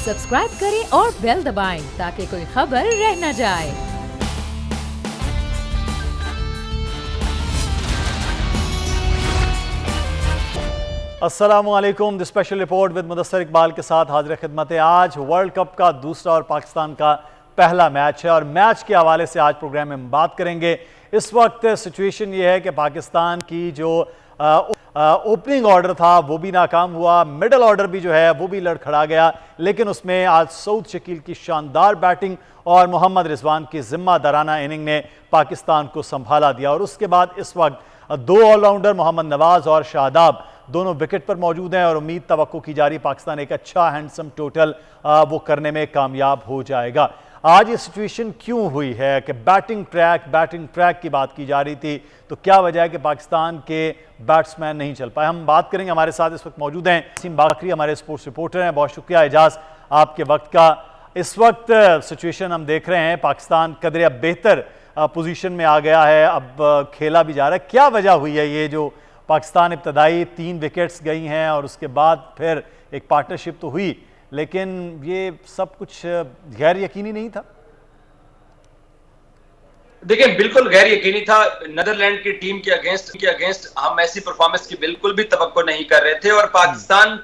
Subscribe करें और bell दबाएं ताकि कोई खबर रह न जाए। अस्सलामुअलैकुम। The special report with Mudassar Iqbal के साथ हाजिर खिदमत है। आज वर्ल्ड कप का दूसरा और पाकिस्तान का पहला मैच है और मैच के हवाले से आज प्रोग्राम में हम बात करेंगे। इस वक्त सिचुएशन ये है कि पाकिस्तान की जो ओपनिंग ऑर्डर था वो भी नाकाम हुआ, मिडल ऑर्डर भी जो है वो भी लड़खड़ा गया, लेकिन उसमें आज सऊद शकील की शानदार बैटिंग और मोहम्मद रिजवान की जिम्मेदाराना इनिंग ने पाकिस्तान को संभाला दिया। और उसके बाद इस वक्त दो ऑलराउंडर मोहम्मद नवाज और शादाब दोनों विकेट पर मौजूद हैं और उम्मीद तवक्को की जा रही पाकिस्तान एक अच्छा हैंडसम टोटल वो करने में कामयाब हो जाएगा। आज ये सिचुएशन क्यों हुई है कि बैटिंग ट्रैक की बात की जा रही थी, तो क्या वजह है कि पाकिस्तान के बैट्समैन नहीं चल पाए? हम बात करेंगे। हमारे साथ इस वक्त मौजूद हैं सीम बाकरी, हमारे स्पोर्ट्स रिपोर्टर हैं। बहुत शुक्रिया एजाज आपके वक्त का। इस वक्त सिचुएशन हम देख रहे हैं, पाकिस्तान कदरे अब बेहतर पोजीशन में आ गया है, अब खेला भी जा रहा है। क्या वजह हुई है ये जो पाकिस्तान इब्तदाई 3 विकेट्स गई हैं और उसके बाद फिर एक पार्टनरशिप तो हुई, लेकिन ये सब कुछ गैर यकीनी नहीं था? देखिए, बिल्कुल गैर यकीनी था। नीदरलैंड की टीम के अगेंस्ट हम ऐसी परफॉर्मेंस की बिल्कुल भी तवक्को नहीं कर रहे थे और पाकिस्तान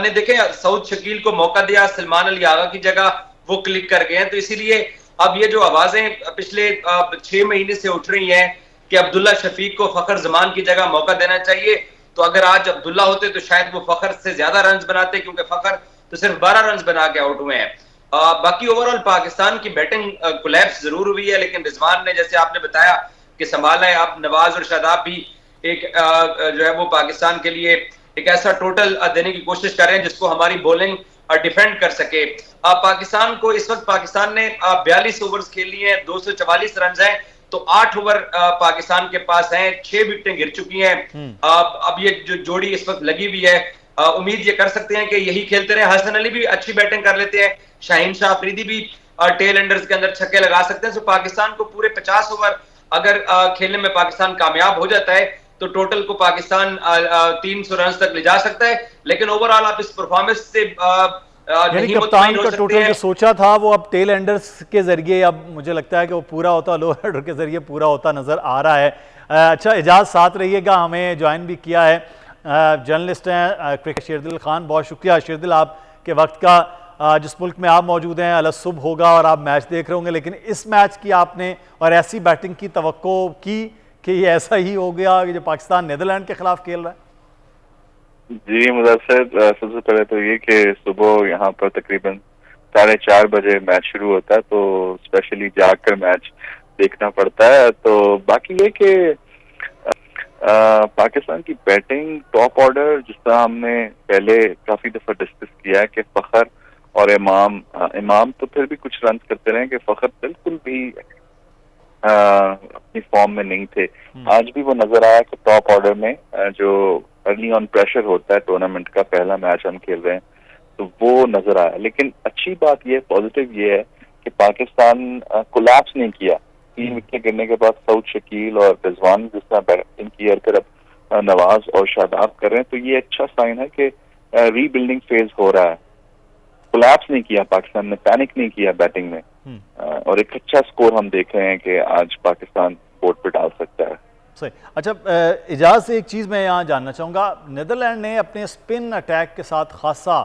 ने देखे सऊद शकील को मौका दिया, सलमान अली आगा की जगह वो क्लिक कर गए हैं। तो इसीलिए अब ये जो आवाजें पिछले 6 महीने से उठ रही हैं कि अब्दुल्ला शफीक को फखर जमान की जगह मौका देना चाहिए, तो अगर आज अब्दुल्ला होते तो शायद वो फखर से ज्यादा रन बनाते, क्योंकि फखर तो सिर्फ 12 रन बना के आउट हुए हैं। बाकी ओवरऑल पाकिस्तान की बैटिंग कोलैप्स जरूर हुई है, लेकिन रिजवान ने, जैसे आपने बताया, कि संभाला है। आप नवाज और शादाब भी एक जो है वो पाकिस्तान के लिए एक ऐसा टोटल देने की कोशिश कर रहे हैं जिसको हमारी बॉलिंग डिफेंड कर सके। पाकिस्तान को इस वक्त पाकिस्तान ने 42 ओवर्स खेली है, 244 रन है, तो 8 ओवर पाकिस्तान के पास हैं, 6 विकेटें गिर चुकी हैं। अब ये जो जोड़ी इस वक्त लगी हुई है, उम्मीद ये कर सकते हैं कि यही खेलते रहे। हसन अली भी अच्छी बैटिंग कर लेते हैं, शाहीन शाह अफरीदी भी टेल एंडर्स के अंदर छक्के लगा सकते हैं। तो पाकिस्तान को पूरे 50 ओवर अगर खेलने में पाकिस्तान कामयाब हो जाता है तो टोटल को पाकिस्तान 300 रन तक ले जा सकता है। लेकिन ओवरऑल आप इस परफॉर्मेंस से यानी कप्तान का टोटल जो सोचा था वो अब टेल एंडर्स के जरिए, अब मुझे लगता है कि वो पूरा होता, लोअर ऑर्डर के जरिए पूरा होता नजर आ रहा है। अच्छा एजाज साथ रहिएगा, हमें ज्वाइन भी किया है जर्नलिस्ट हैं क्रिकेट शेरदिल खान। बहुत शुक्रिया शेरदिल आपके वक्त का। जिस मुल्क में आप मौजूद हैं अलग सुबह होगा और आप मैच देख रहे होंगे, लेकिन इस मैच की आपने और ऐसी बैटिंग की तवक्को की कि ये ऐसा ही हो गया कि जो पाकिस्तान नीदरलैंड के खिलाफ खेल रहा है? जी मुदस्सर, सबसे पहले तो ये कि सुबह यहाँ पर तकरीबन 4:30 बजे मैच शुरू होता है, तो स्पेशली जागकर मैच देखना पड़ता है। तो बाकी ये कि पाकिस्तान की बैटिंग टॉप ऑर्डर, जिस तरह हमने पहले काफी दफा डिस्कस किया है कि फखर और इमाम तो फिर भी कुछ रन करते रहे, कि फखर बिल्कुल भी अपनी फॉर्म में नहीं थे। आज भी वो नजर आया कि टॉप ऑर्डर में जो अर्ली ऑन प्रेशर होता है, टूर्नामेंट का पहला मैच हम खेल रहे हैं, तो वो नजर आया। लेकिन अच्छी बात ये, पॉजिटिव ये है कि पाकिस्तान कोलैप्स नहीं किया। 3 विकेट गिरने के बाद सऊद शकील और रिजवान जिस तरह बैटिंग की और फिर अब नवाज और शादाब कर रहे हैं, तो ये अच्छा साइन है कि रीबिल्डिंग फेज हो रहा है। कोलैप्स नहीं किया पाकिस्तान ने, पैनिक नहीं किया बैटिंग में, और एक अच्छा स्कोर हम देख रहे हैं कि आज पाकिस्तान बोर्ड पे डाल सकता है। सही। अच्छा एजाज से एक चीज़ मैं यहाँ जानना चाहूँगा, नीदरलैंड ने अपने स्पिन अटैक के साथ खासा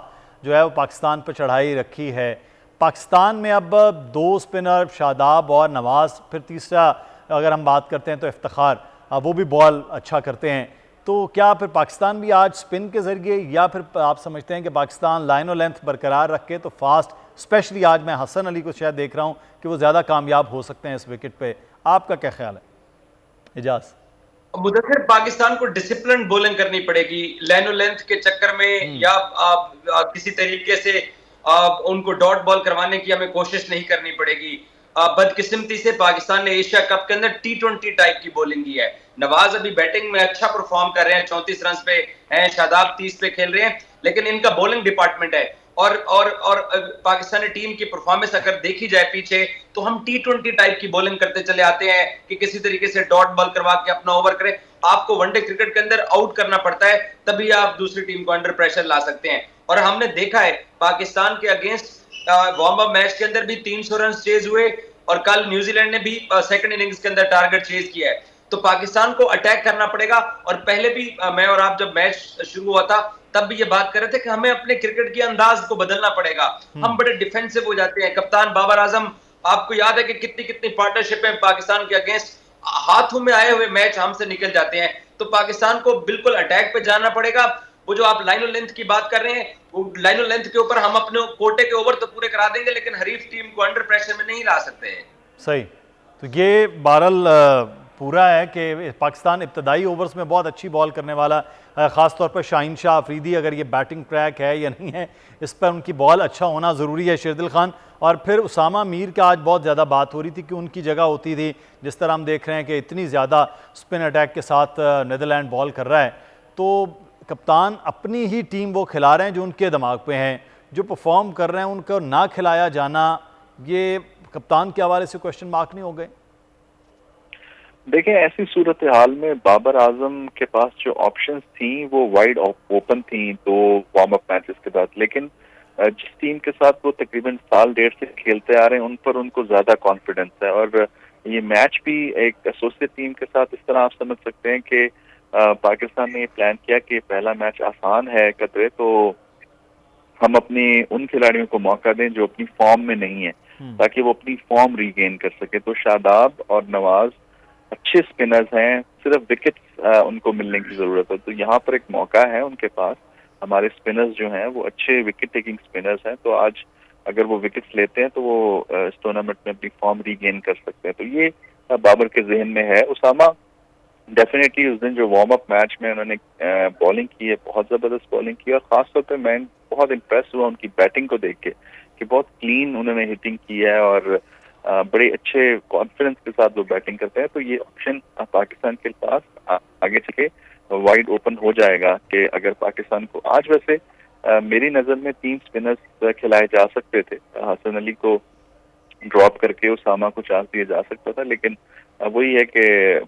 जो है वो पाकिस्तान पर चढ़ाई रखी है। पाकिस्तान में अब 2 स्पिनर शादाब और नवाज, फिर तीसरा अगर हम बात करते हैं तो इफ्तिखार, वो भी बॉल अच्छा करते हैं। तो क्या फिर पाकिस्तान भी आज स्पिन के जरिए, या फिर आप समझते हैं कि पाकिस्तान लाइन और लेंथ बरकरार रख के तो फास्ट, स्पेशली आज मैं हसन अली को शायद देख रहा हूँ कि वो ज़्यादा कामयाब हो सकते हैं इस विकेट पे? आपका क्या ख्याल है एजाज? मुदस्सिर, पाकिस्तान को डिसिप्लिन बॉलिंग करनी पड़ेगी। लाइन और लेंथ के चक्कर में या किसी तरीके से उनको डॉट बॉल करवाने की हमें कोशिश नहीं करनी पड़ेगी। बदकिस्मती से पाकिस्तान ने एशिया कप के अंदर T20 टाइप की बॉलिंग की है। नवाज अभी बैटिंग में अच्छा परफॉर्म कर रहे हैं, 34 रन पे हैं, शादाब 30 पे खेल रहे हैं, लेकिन इनका बॉलिंग डिपार्टमेंट है। और पाकिस्तानी टीम की परफॉर्मेंस अगर देखी जाए पीछे, तो हम T20 टाइप की बॉलिंग करते चले आते हैं कि किसी तरीके से डॉट बॉल करवा के अपना ओवर करें। आपको वनडे क्रिकेट के अंदर आउट करना पड़ता है, तभी आप दूसरी टीम को अंडर प्रेशर ला सकते हैं। और हमने देखा है पाकिस्तान के अगेंस्ट वार्म अप मैच के अंदर भी 300 रन चेज हुए और कल न्यूजीलैंड ने भी सेकंड इनिंग्स के अंदर टारगेट चेज किया है। तो पाकिस्तान को अटैक करना पड़ेगा। और पहले भी मैं और आप जब मैच शुरू हुआ था तब भी ये बात कर रहे थे कि हमें अपने क्रिकेट के अंदाज को बदलना पड़ेगा। हम बड़े डिफेंसिव हो जाते हैं। कप्तान बाबर आजम, आपको याद है कि कितनी कितनी पार्टनरशिप है पाकिस्तान के अगेंस्ट, हाथों में आए हुए मैच हमसे निकल जाते हैं। तो पाकिस्तान को बिल्कुल अटैक पे जाना पड़ेगा। वो जो आप लाइन और लेंथ की बात कर रहे हैं, वो लाइन और लेंथ के ऊपर हम अपने कोटे के ओवर तो पूरे करा देंगे, लेकिन हरीफ टीम को अंडर प्रेशर में नहीं ला सकते हैं। सही। तो ये बहरहाल पूरा है कि पाकिस्तान इब्तदाई ओवर्स में बहुत अच्छी बॉल करने वाला, ख़ास तौर पर शाहीन शाह अफरीदी, अगर ये बैटिंग ट्रैक है या नहीं है इस पर उनकी बॉल अच्छा होना ज़रूरी है। शेरदिल खान और फिर उसामा मीर का आज बहुत ज़्यादा बात हो रही थी कि उनकी जगह होती थी। जिस तरह हम देख रहे हैं कि इतनी ज़्यादा स्पिन अटैक के साथ नीदरलैंड बॉल कर रहा है, तो कप्तान अपनी ही टीम वो खिला रहे हैं जो उनके दिमाग पे हैं, जो परफॉर्म कर रहे हैं उनको ना खिलाया जाना, ये कप्तान के हवाले से क्वेश्चन मार्क नहीं हो गए? देखें, ऐसी सूरत हाल में बाबर आजम के पास जो ऑप्शंस थी वो वाइड ओपन थी दो वार्म अप मैचेस के बाद, लेकिन जिस टीम के साथ वो तकरीबन साल डेढ़ से खेलते आ रहे हैं उन पर उनको ज्यादा कॉन्फिडेंस है। और ये मैच भी एक एसोसिएट टीम के साथ इस तरह आप समझ सकते हैं कि पाकिस्तान ने ये प्लान किया कि पहला मैच आसान है कतरे, तो हम अपने उन खिलाड़ियों को मौका दें जो अपनी फॉर्म में नहीं है, ताकि वो अपनी फॉर्म रीगेन कर सके। तो शादाब और नवाज अच्छे स्पिनर्स हैं, सिर्फ विकेट्स उनको मिलने की जरूरत है। तो यहाँ पर एक मौका है उनके पास। हमारे स्पिनर्स जो हैं वो अच्छे विकेट टेकिंग स्पिनर्स हैं, तो आज अगर वो विकेट्स लेते हैं तो वो इस टूर्नामेंट में अपनी फॉर्म रीगेन कर सकते हैं। तो ये बाबर के जहन में है। उसामा डेफिनेटली उस दिन जो वार्म अप मैच में उन्होंने बॉलिंग की है, बहुत जबरदस्त बॉलिंग की, और खासतौर पर मैं बहुत इम्प्रेस हुआ उनकी बैटिंग को देख के कि बहुत क्लीन उन्होंने हिटिंग की है और बड़े अच्छे कॉन्फिडेंस के साथ वो बैटिंग करते हैं। तो ये ऑप्शन पाकिस्तान के पास आगे चले वाइड ओपन हो जाएगा कि अगर पाकिस्तान को आज वैसे मेरी नजर में 3 स्पिनर्स खिलाए जा सकते थे। हसन अली को ड्रॉप करके उसामा को चांस दिया जा सकता था, लेकिन वही है कि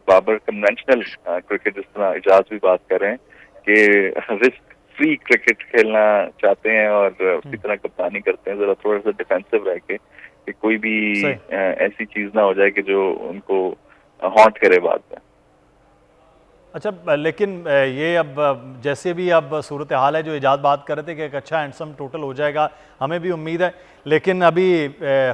बाबर कन्वेंशनल क्रिकेट, जिस तरह इजाज भी बात कर रहे हैं कि रिस्क फ्री क्रिकेट खेलना चाहते हैं और उसी तरह कप्तानी करते हैं, जरा थोड़ा सा डिफेंसिव रह के कि कोई भी ऐसी चीज ना हो जाए कि जो उनको हॉन्ट करे बाद में। अच्छा, लेकिन ये अब जैसे भी अब सूरत हाल है, जो इजाज़ बात कर रहे थे कि एक अच्छा हैंडसम टोटल हो जाएगा, हमें भी उम्मीद है, लेकिन अभी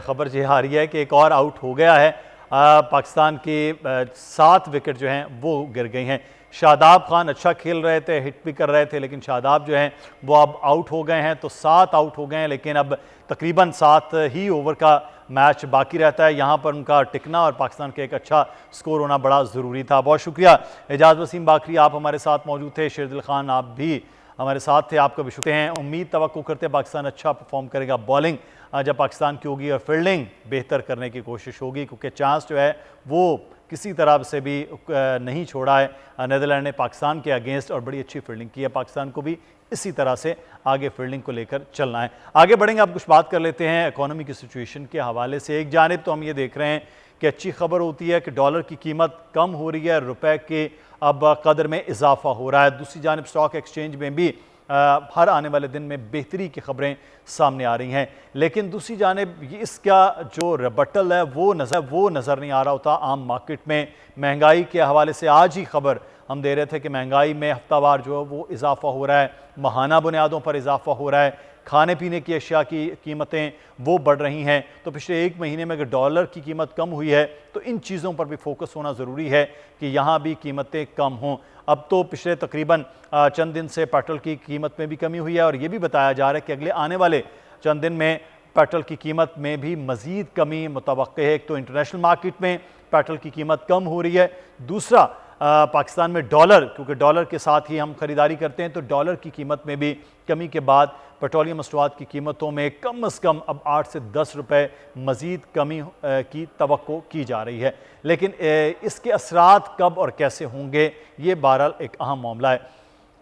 खबर ये आ रही है कि एक और आउट हो गया है। पाकिस्तान की 7 विकेट जो हैं वो गिर गई हैं। शादाब खान अच्छा खेल रहे थे, हिट भी कर रहे थे, लेकिन शादाब जो हैं वो अब आउट हो गए हैं। तो 7 आउट हो गए हैं, लेकिन अब तकरीबन 7 ही ओवर का मैच बाकी रहता है। यहाँ पर उनका टिकना और पाकिस्तान के एक अच्छा स्कोर होना बड़ा ज़रूरी था। बहुत शुक्रिया एजाज वसीम बाकरी, आप हमारे साथ मौजूद थे। शेरदिल खान आप भी हमारे साथ थे, आपका भी शुक्रिया हैं। उम्मीद तवक्को करते पाकिस्तान अच्छा परफॉर्म करेगा। बॉलिंग जब पाकिस्तान की होगी और फील्डिंग बेहतर करने की कोशिश होगी, क्योंकि चांस जो है वो किसी तरह से भी नहीं छोड़ा है। नीदरलैंड ने पाकिस्तान के अगेंस्ट और बड़ी अच्छी फील्डिंग की है। पाकिस्तान को भी इसी तरह से आगे फील्डिंग को लेकर चलना है। आगे बढ़ेंगे, अब कुछ बात कर लेते हैं इकोनॉमी की सिचुएशन के हवाले से। एक जानिब तो हम ये देख रहे हैं कि अच्छी खबर होती है कि डॉलर की कीमत कम हो रही है, रुपए के अब कदर में इजाफा हो रहा है। दूसरी जानिब स्टॉक एक्सचेंज में भी हर आने वाले दिन में बेहतरी की खबरें सामने आ रही हैं, लेकिन दूसरी जानिब इसका जो रिबटल है वो नज़र नहीं आ रहा होता आम मार्केट में। महंगाई के हवाले से आज ही खबर हम दे रहे थे कि महंगाई में हफ्तावार जो है वो इजाफा हो रहा है, माहाना बुनियादों पर इजाफा हो रहा है, खाने पीने की अशिया की कीमतें वो बढ़ रही हैं। तो पिछले 1 महीने में अगर डॉलर की कीमत कम हुई है तो इन चीज़ों पर भी फोकस होना ज़रूरी है कि यहाँ भी कीमतें कम हों। अब तो पिछले तकरीबन चंद दिन से पेट्रोल की कीमत में भी कमी हुई है और ये भी बताया जा रहा है कि अगले आने वाले चंद दिन में पेट्रोल की कीमत में भी मज़ीद कमी मुतवक्के है। एक तो इंटरनेशनल मार्केट में पेट्रोल की कीमत कम हो रही है, दूसरा पाकिस्तान में डॉलर, क्योंकि डॉलर के साथ ही हम ख़रीदारी करते हैं, तो डॉलर की कीमत में भी कमी के बाद पेट्रोलियम मसनूआत की कीमतों में कम से कम अब 8 से 10 रुपए मज़ीद कमी की तवक्को की जा रही है। लेकिन इसके असरात कब और कैसे होंगे ये बहरहाल एक अहम मामला है।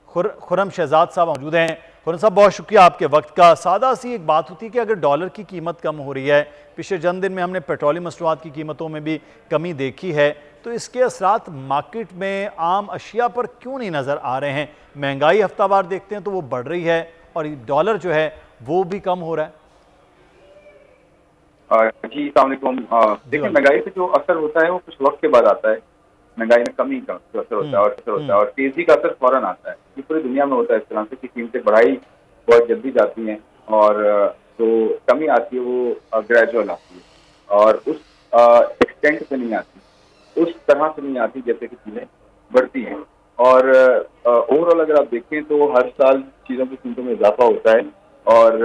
खुर्रम शहजाद साहब मौजूद हैं। खुर्रम साहब, बहुत शुक्रिया आपके वक्त का। सादा सी एक बात होती है कि अगर डॉलर की कीमत कम हो रही है, पिछले चंद दिन में हमने पेट्रोलियम मसनूआत की कीमतों में भी कमी देखी है, तो इसके असरात मार्केट में आम अशिया पर क्यों नहीं नज़र आ रहे हैं? महंगाई हफ्तावार देखते हैं तो वो बढ़ रही है और डॉलर जो है वो भी कम हो रहा है? जी अस्सलाम वालेकुम। देखिए, महंगाई से जो असर होता है वो कुछ वक्त के बाद आता है। महंगाई में कमी का जो असर होता है और तेजी का असर फौरन आता है। ये पूरी दुनिया में होता है इस तरह से कि कीमतें बढ़ाई बहुत जल्दी जाती हैं और जो कमी आती है वो ग्रेजुअल आती है और उस एक्सटेंट पे नहीं आती, उस तरह से नहीं आती जैसे कि चीज़ें बढ़ती हैं। और ओवरऑल अगर आप देखें तो हर साल चीज़ों की कीमतों में इजाफा होता है और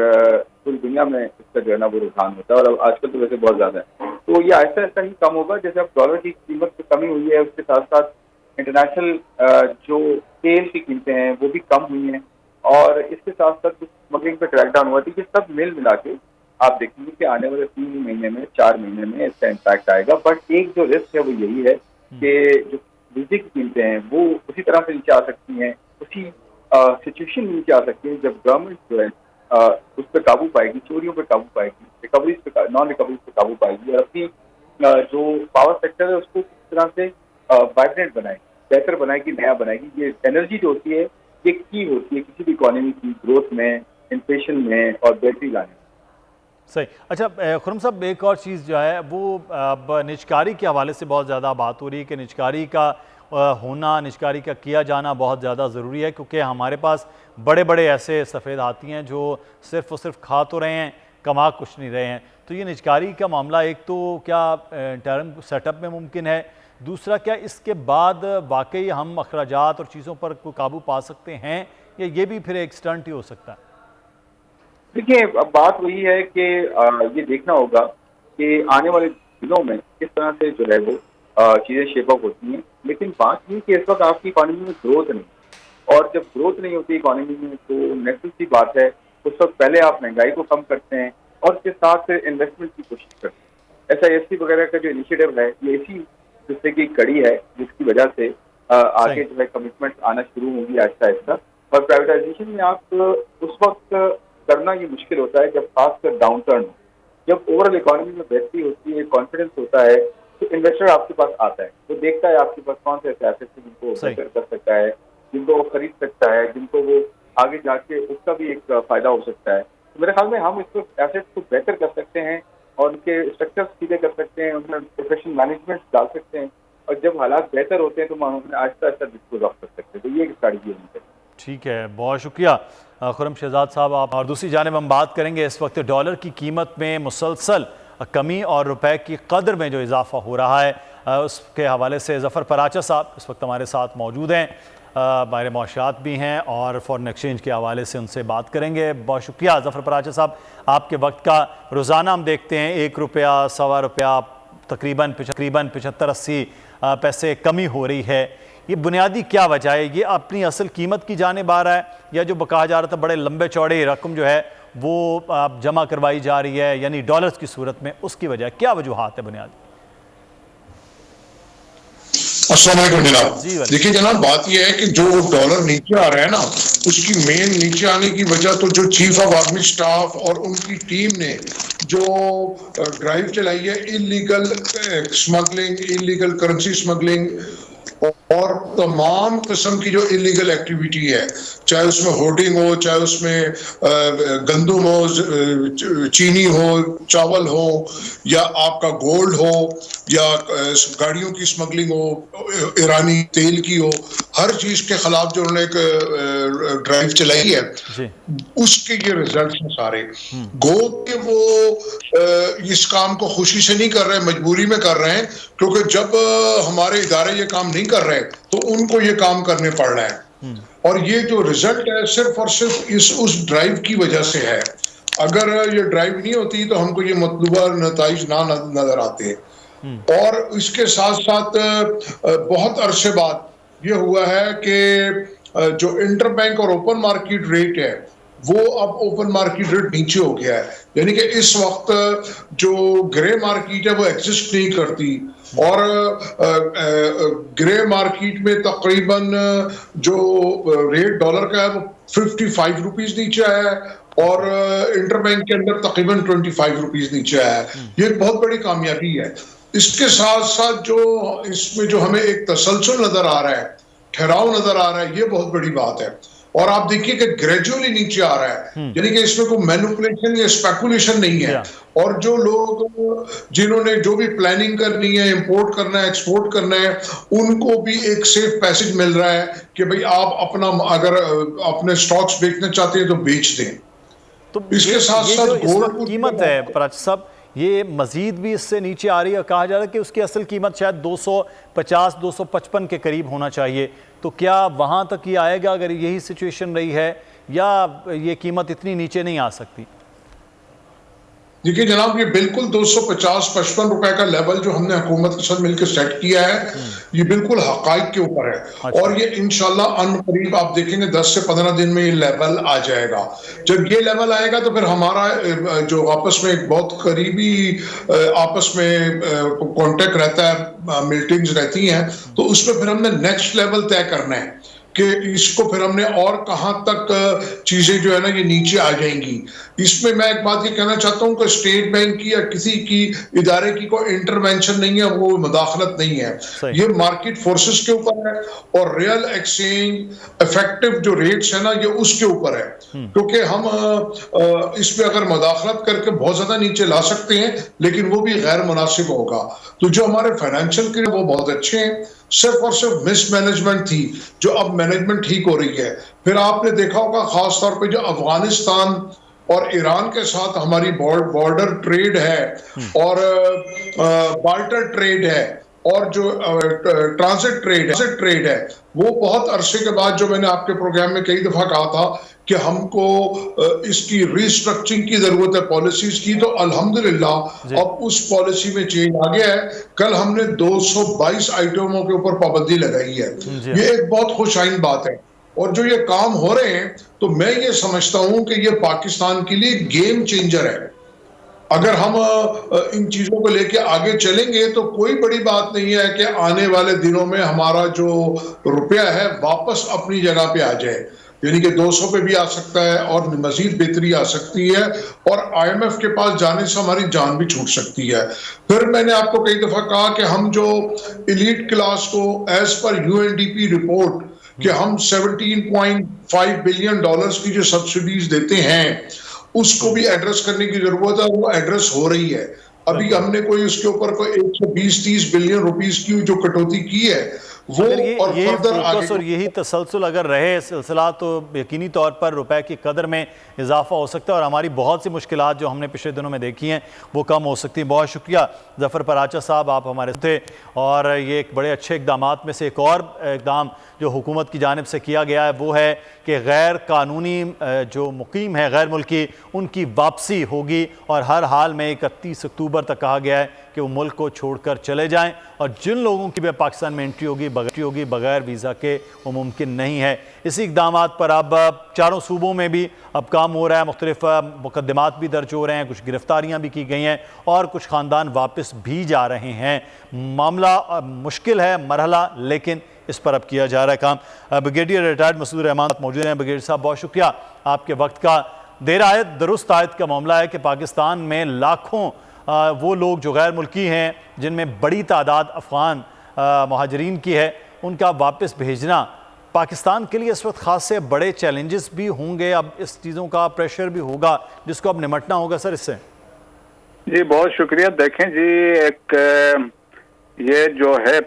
पूरी दुनिया में इसका जो है ना वो रुझान होता है और अब आजकल तो वैसे बहुत ज़्यादा है। तो ये आहिस्ता आहिस्ता ही कम होगा। जैसे अब डॉलर की कीमत में कमी हुई है, उसके साथ साथ इंटरनेशनल जो तेल की कीमतें हैं वो भी कम हुई हैं और इसके साथ साथ कुछ स्मगलिंग पे क्रैकडाउन हुआ थी कि सब मिल मिला के आप देखेंगे कि आने वाले 3 महीने में 4 महीने में इसका इम्पैक्ट आएगा। बट एक जो रिस्क है वो यही है कि जो बिजली की कीमतें हैं वो उसी तरह से नीचे आ सकती हैं, उसी सिचुएशन में नीचे आ सकती है जब गवर्नमेंट जो है उस पर काबू पाएगी, चोरियों पर काबू पाएगी, रिकवरीज पे नॉन रिकवरीज पे काबू पाएगी और अपनी जो पावर सेक्टर है उसको किस तरह से वाइब्रेंट बनाएगी, बेहतर बनाएगी, नया बनाएगी। ये एनर्जी जो होती है ये की होती है किसी भी इकोनॉमी की ग्रोथ में, इन्फ्लेशन में और बेहतरी लाने में। सही। अच्छा खुरम साहब, एक और चीज़ जो है वो अब निजकारी के हवाले से बहुत ज़्यादा बात हो रही है कि निजकारी का होना, निजकारी का किया जाना बहुत ज़्यादा ज़रूरी है क्योंकि हमारे पास बड़े बड़े ऐसे सफ़ेद हाथी हैं जो सिर्फ़ और सिर्फ खा तो रहे हैं, कमा कुछ नहीं रहे हैं। तो ये निजकारी का मामला एक तो क्या टर्म सेटअप में मुमकिन है, दूसरा क्या इसके बाद वाकई हम अखराजात और चीज़ों पर कोई काबू पा सकते हैं या ये भी फिर एक स्टंट ही हो सकता है? देखिए, अब बात वही है कि ये देखना होगा कि आने वाले दिनों में किस तरह से जो है वो चीज़ें शेप अप होती हैं। लेकिन बात ये कि इस वक्त आपकी इकोनॉमी में ग्रोथ नहीं, और जब ग्रोथ नहीं होती इकोनॉमी में तो नेचुरल सी बात है उस वक्त पहले आप महंगाई को कम करते हैं और उसके साथ इन्वेस्टमेंट की कोशिश करते हैं। SIFC वगैरह का जो इनिशिएटिव है ये इसी दूसरे की कड़ी है जिसकी वजह से आगे जो है कमिटमेंट आना शुरू होंगी आहिस्ता आहिस्ता। और प्राइवेटाइजेशन में आप उस वक्त करना ये मुश्किल होता है जब खासकर डाउन टर्न हो, जब ओवरऑल इकोनॉमी में बेहतरी होती है, कॉन्फिडेंस होता है, तो इन्वेस्टर आपके पास आता है, वो देखता है आपके पास कौन से ऐसे एसेट्स हैं जिनको बेहतर कर सकता है, जिनको वो खरीद सकता है, जिनको वो आगे जाके उसका भी एक फायदा हो सकता है। तो मेरे ख्याल में हम इसको एसेट्स को बेहतर कर सकते हैं और उनके स्ट्रक्चर सीधे कर सकते हैं, उनमें प्रोफेशनल मैनेजमेंट डाल सकते हैं और जब हालात बेहतर होते हैं तो हम आहिस्ता आहिस्ता डिस्पोज ऑफ कर सकते हैं। तो ये एक स्ट्रैटेजी है। ठीक है, बहुत शुक्रिया खुरम शहजाद साहब आप। और दूसरी जानिब हम बात करेंगे इस वक्त डॉलर की कीमत में मुसलसल कमी और रुपए की कदर में जो इजाफा हो रहा है उसके हवाले से ज़फ़र पराचा साहब इस वक्त हमारे साथ मौजूद हैं, माहिर मौशियात भी हैं और फॉरेन एक्सचेंज के हवाले से उनसे बात करेंगे। बहुत शुक्रिया ज़फ़र पराचा साहब आपके वक्त का। रोज़ाना हम देखते हैं 1 रुपया, सवा रुपया, तकरीबन 75-80 पैसे कमी हो रही है। ये बुनियादी क्या वजह है? ये अपनी असल कीमत की जानिब आ रहा है या जो कहा जा रहा था बड़े लंबे चौड़े रकम जो है वो जमा करवाई जा रही है यानी डॉलर्स की सूरत में, उसकी वजह क्या वजूहात है बुनियादी? अस्सलाम वालेकुम जनाब। देखिए जनाब, बात यह है कि जो डॉलर नीचे आ रहा है ना, उसकी मेन नीचे आने की वजह तो जो चीफ ऑफ आर्मी स्टाफ और उनकी टीम ने जो ड्राइव चलाई है illegal smuggling, illegal currency smuggling और तमाम किस्म की जो इलीगल एक्टिविटी है, चाहे उसमें होर्डिंग हो, चाहे उसमें गंदम हो, चीनी हो, चावल हो, या आपका गोल्ड हो, या गाड़ियों की स्मगलिंग हो, ईरानी तेल की हो, हर चीज के खिलाफ जो उन्होंने एक ड्राइव चलाई है उसके ये रिजल्ट हैं सारे। गो के वो इस काम को खुशी से नहीं कर रहे, मजबूरी में कर रहे हैं, क्योंकि जब हमारे इदारे ये काम नहीं कर रहे तो उनको ये काम करने पड़ रहा है। और ये जो रिजल्ट है सिर्फ और सिर्फ उस ड्राइव की वजह से है। अगर ये ड्राइव नहीं होती तो हमको ये मतलूबा नताइज ना नजर आते। और इसके साथ साथ बहुत अरसे बाद ये हुआ है कि जो इंटर बैंक और ओपन मार्केट रेट है वो अब ओपन मार्केट रेट नीचे हो गया है, यानी कि इस वक्त जो ग्रे मार्केट है वो एग्जिस्ट नहीं करती। और ग्रे मार्केट में तकरीबन जो रेट डॉलर का है वो 55 रुपीज नीचे है और इंटरबैंक के अंदर तकरीबन 25 रुपीज नीचे है। ये एक बहुत बड़ी कामयाबी है। इसके साथ साथ जो इसमें जो हमें एक तसलसल नजर आ रहा है, ठहराव नजर आ रहा है, ये बहुत बड़ी बात है। और आप देखिए कि ग्रेजुअली नीचे आ रहा है, यानी कि इसमें कोई मैनिपुलेशन या स्पेकुलेशन नहीं है। और जो लोग जिन्होंने जो भी प्लानिंग करनी है, इंपोर्ट करना है, एक्सपोर्ट करना है, उनको भी एक सेफ पैसेज मिल रहा है कि भाई आप अपना अगर अपने स्टॉक्स बेचना चाहते हैं तो बेच दें। तो इसके साथ साथ गोल्ड कीमत है प्राची साहब, ये मजीद भी इससे नीचे आ रही है। कहा जा रहा है कि उसकी असल कीमत शायद 250-255 के करीब होना चाहिए। तो क्या वहां तक ये आएगा अगर यही सिचुएशन रही है, या ये कीमत इतनी नीचे नहीं आ सकती? देखिए जनाब, ये बिल्कुल 250-55 रुपए का लेवल जो हमने हुकूमत के साथ मिलकर सेट किया है, ये बिल्कुल हकाइक के ऊपर है। अच्छा। और ये इंशाल्लाह अनकरीब आप देखेंगे 10 से 15 दिन में ये लेवल आ जाएगा। जब ये लेवल आएगा तो फिर हमारा जो आपस में एक बहुत करीबी आपस में कांटेक्ट रहता है, मीटिंग्स रहती हैं, तो उसमें फिर हमने नेक्स्ट लेवल तय करना है कि इसको फिर हमने और कहां तक चीजें जो है ना ये नीचे आ जाएंगी। इसमें मैं एक बात ये कहना चाहता हूं कि स्टेट बैंक की या किसी की इदारे की कोई इंटरवेंशन नहीं है, वो मुदाखलत नहीं है। ये मार्केट फोर्सेस के ऊपर है और रियल एक्सचेंज इफेक्टिव जो रेट्स है ना ये उसके ऊपर है। क्योंकि हम इसमें अगर मुदाखलत करके बहुत ज्यादा नीचे ला सकते हैं, लेकिन वो भी गैर मुनासिब होगा। तो जो हमारे फाइनेंशियल के वो बहुत अच्छे हैं, सिर्फ और सिर्फ मिसमैनेजमेंट थी, जो अब मैनेजमेंट ठीक हो रही है। फिर आपने देखा होगा खास तौर पे जो अफगानिस्तान और ईरान के साथ हमारी बॉर्डर ट्रेड है और बार्टर ट्रेड है और जो ट्रांजिट ट्रेड है, वो बहुत अरसे के बाद, जो मैंने आपके प्रोग्राम में कई दफा कहा था कि हमको इसकी रिस्ट्रक्चरिंग की जरूरत है पॉलिसीज की, तो अल्हम्दुलिल्लाह अब उस पॉलिसी में चेंज आ गया है। कल हमने 222 आइटमों के ऊपर पाबंदी लगाई है। ये एक बहुत खुशआइन बात है। और जो ये काम हो रहे हैं, तो मैं ये समझता हूं कि ये पाकिस्तान के लिए गेम चेंजर है। अगर हम इन चीजों को लेके आगे चलेंगे तो कोई बड़ी बात नहीं है कि आने वाले दिनों में हमारा जो रुपया है वापस अपनी जगह पे आ जाए, यानी कि 200 पे भी आ सकता है और मजीद बेहतरी आ सकती है, और IMF के पास जाने से हमारी जान भी छूट सकती है। फिर मैंने आपको कई दफा कहा कि हम जो एलीट क्लास को एज पर UNDP रिपोर्ट कि हम $17.5 बिलियन की जो सब्सिडीज देते हैं उसको भी एड्रेस करने की जरूरत है। वो एड्रेस हो रही है। अभी हमने कोई उसके ऊपर कोई 120-30 बिलियन रुपीस की जो कटौती की है वो, और ये फर्दर फोकस और यही तसलसल अगर रहे सिलसिला, तो यकीनी तौर पर रुपए की कदर में इजाफा हो सकता है और हमारी बहुत सी मुश्किलात जो हमने पिछले दिनों में देखी हैं वो कम हो सकती हैं। बहुत शुक्रिया ज़फ़र पराचा साहब, आप हमारे थे। और ये एक बड़े अच्छे इक़दामात में से एक और इक़दाम जो हुकूमत की जानिब से किया गया है वो है कि गैर कानूनी जो मुकीम है गैर मुल्की, उनकी वापसी होगी और हर हाल में 31 अक्टूबर तक कहा गया है कि वो मुल्क को छोड़कर चले जाएं, और जिन लोगों की भी पाकिस्तान में एंट्री होगी बगैर वीज़ा के वो मुमकिन नहीं है। इसी इक़दामात पर अब चारों सूबों में भी अब काम हो रहा है, मुख्तलिफ मुकदमात भी दर्ज हो रहे हैं, कुछ गिरफ्तारियाँ भी की गई हैं और कुछ ख़ानदान वापस भी जा रहे हैं। मामला मुश्किल है मरहला, लेकिन इस पर अब किया जा रहा है काम। ब्रिगेडियर रिटायर्ड मसूद रहमान मौजूद हैं। ब्रिगेडियर साहब, बहुत शुक्रिया आपके वक्त का। देर आयत दुरुस्त आयत का मामला है कि पाकिस्तान में लाखों वो लोग जो गैर मुल्की हैं, जिनमें बड़ी तादाद अफ़गान महाजरीन की है, उनका वापस भेजना पाकिस्तान के लिए इस वक्त ख़ास से बड़े चैलेंजेस भी होंगे। अब इस चीज़ों का प्रेशर भी होगा जिसको अब निमटना होगा। सर, इससे जी बहुत शुक्रिया। देखें जी, एक ये जो है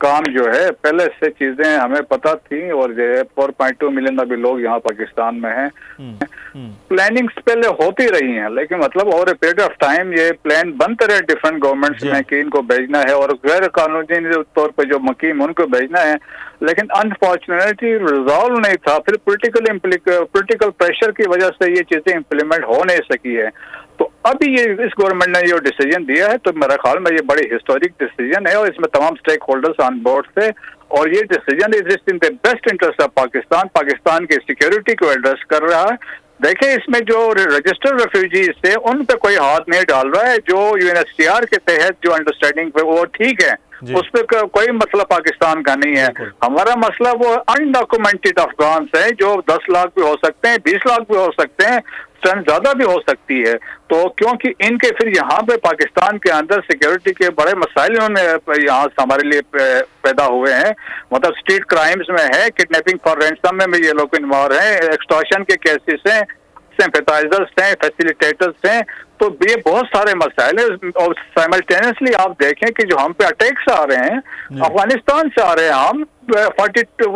काम जो है पहले से चीजें हमें पता थी, और जो है 4.2 मिलियन अभी लोग यहाँ पाकिस्तान में हैं। प्लानिंग्स पहले होती रही हैं, लेकिन मतलब over a period of time ये प्लान बनते रहे डिफरेंट गवर्नमेंट्स में कि इनको भेजना है और गैर कानूनी तौर पर जो मुकीम उनको भेजना है, लेकिन अनफॉर्चुनेटली रिजॉल्व नहीं था। फिर पॉलिटिकल प्रेशर की वजह से ये चीजें इम्प्लीमेंट हो नहीं सकी है। तो अभी ये इस गवर्नमेंट ने जो डिसीजन दिया है, तो मेरे ख्याल में ये बड़ी हिस्टोरिक डिसीजन है और इसमें तमाम स्टेक होल्डर्स ऑन बोर्ड थे, और ये decision is in the best interest of Pakistan की सिक्योरिटी को एड्रेस कर रहा है। देखिए, इसमें जो रजिस्टर्ड रेफ्यूजीज थे उन पे कोई हाथ नहीं डाल रहा है। जो UNHCR के तहत जो अंडरस्टैंडिंग पे वो ठीक है, उस पर कोई मसला पाकिस्तान का नहीं है। हमारा मसला वो अनडॉक्यूमेंटेड अफगान है जो 10 लाख भी हो सकते हैं, 20 लाख भी हो सकते हैं। स्ट्रेंथ ज्यादा भी हो सकती है। तो क्योंकि इनके फिर यहाँ पे पाकिस्तान के अंदर सिक्योरिटी के बड़े मसाइल इन्होंने यहाँ हमारे लिए पैदा हुए हैं, मतलब स्ट्रीट क्राइम्स में है, किडनैपिंग फॉर रैंसम में ये लोग इन्वॉल्व हैं, एक्सटॉर्शन के केसेस हैं, सिंपैथाइजर्स हैं, फैसिलिटेटर्स हैं, तो ये बहुत सारे मसाइल है। और साइमल्टेनियसली आप देखें कि जो हम पे अटैक्स आ रहे हैं अफगानिस्तान से आ रहे हैं, हम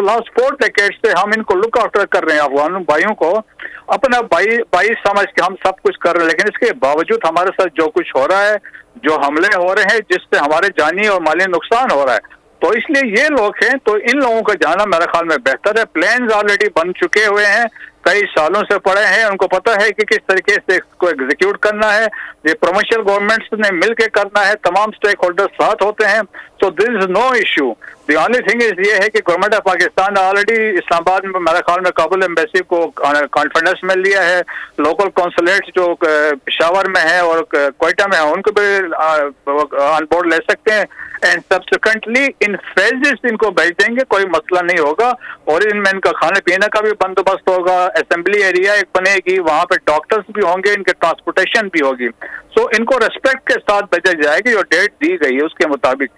लास्ट 4 डेकेड से हम इनको लुक आफ्टर कर रहे हैं, अफगान भाइयों को अपना भाई समझ के हम सब कुछ कर रहे हैं, लेकिन इसके बावजूद हमारे साथ जो कुछ हो रहा है, जो हमले हो रहे हैं, जिससे हमारे जानी और माली नुकसान हो रहा है, तो इसलिए ये लोग हैं, तो इन लोगों का जाना मेरे ख्याल में बेहतर है। प्लान्स ऑलरेडी बन चुके हुए हैं, कई सालों से पड़े हैं, उनको पता है कि किस तरीके से इसको एग्जीक्यूट करना है, ये प्रोविंशियल गवर्नमेंट्स ने मिलकर करना है, तमाम स्टेक होल्डर्स साथ होते हैं, so this is no issue. The only thing is ये है कि government of Pakistan already Islamabad में मेरे ख्याल में काबुल एम्बेसी को कॉन्फिडेंस में लिया है, लोकल कॉन्सुलेट्स जो पेशावर में है और क्वेटा में है उनको भी ऑन बोर्ड ले सकते हैं, एंड सब्सिक्वेंटली इन फेजेस इनको भेज देंगे, कोई मसला नहीं होगा। और इनमें इनका खाने पीने का भी बंदोबस्त होगा, असेंबली एरिया एक बनेगी, वहां पे डॉक्टर्स भी होंगे, इनके ट्रांसपोर्टेशन भी होगी, सो इनको रेस्पेक्ट के साथ भेजा जाएगी, जो डेट दी गई है उसके मुताबिक।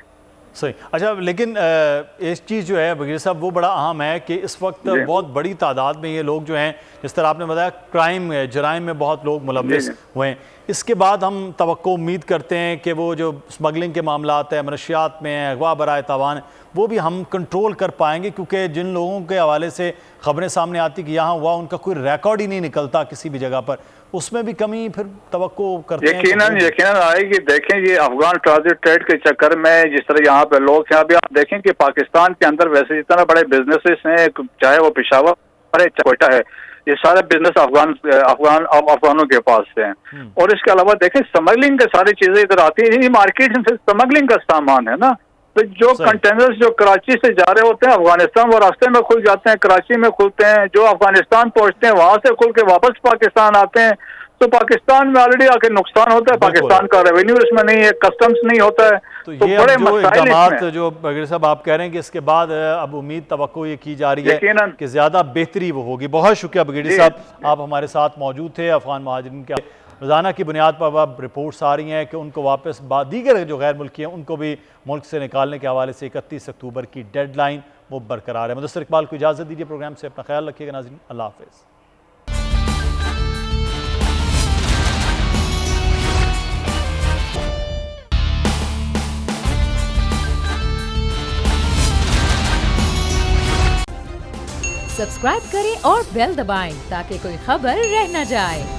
सही। अच्छा, लेकिन एक चीज़ जो है वकील साहब वो बड़ा अहम है कि इस वक्त बहुत बड़ी तादाद में ये लोग जो हैं, जिस तरह आपने बताया क्राइम जराइम में बहुत लोग मुलव्वस हुए हैं, इसके बाद हम तवक्को उम्मीद करते हैं कि वो जो स्मगलिंग के मामलात हैं, मनशियात में हैं, अगवा बराए तावान, वो भी हम कंट्रोल कर पाएंगे, क्योंकि जिन लोगों के हवाले से ख़बरें सामने आती कि यहाँ हुआ, उनका कोई रिकॉर्ड ही नहीं निकलता किसी भी जगह पर, उसमें भी कमी फिर तवक्को करते हैं। यकीनन आएगी। देखें ये अफगान ट्रांजिट ट्रेड के चक्कर में जिस तरह यहाँ पे लोग हैं, अभी आप देखें कि पाकिस्तान के अंदर वैसे जितना बड़े बिजनेसेस हैं, चाहे वो पेशावर है, कोयटा है, ये सारे बिजनेस अफगानों के पास से हैं। और इसके अलावा देखें स्मगलिंग के सारी चीजें इधर आती है, ये मार्केट में स्मगलिंग का सामान है ना, तो जो कंटेनर्स जो कराची से जा रहे होते हैं अफगानिस्तान, वो रास्ते में खुल जाते हैं, कराची में खुलते हैं, जो अफगानिस्तान पहुंचते हैं वहां से खुल के वापस पाकिस्तान आते हैं, तो पाकिस्तान में ऑलरेडी आके नुकसान होता है, पाकिस्तान का रेवेन्यू इसमें नहीं है, कस्टम्स नहीं होता है, तो ये बड़े मसाइल जो वकील साहब आप कह रहे हैं कि इसके बाद अब उम्मीद तवक्को ये की जा रही है कि ज्यादा बेहतरी वो होगी। बहुत शुक्रिया वकील साहब, आप हमारे साथ मौजूद थे। अफगान महाजिरीन के रोज़ाना की बुनियाद पर अब रिपोर्ट्स आ रही हैं कि उनको वापस दीगर जो गैर मुल्की हैं उनको भी मुल्क से निकालने के हवाले से 31 अक्टूबर की डेडलाइन वो बरकरार है। मुदस्सिर इकबाल को इजाज़त दीजिए, प्रोग्राम से अपना ख्याल रखिएगा नाज़रीन, अल्लाह हाफ़िज़। सब्सक्राइब करें और बेल दबाएं ताकि कोई खबर रह न जाए।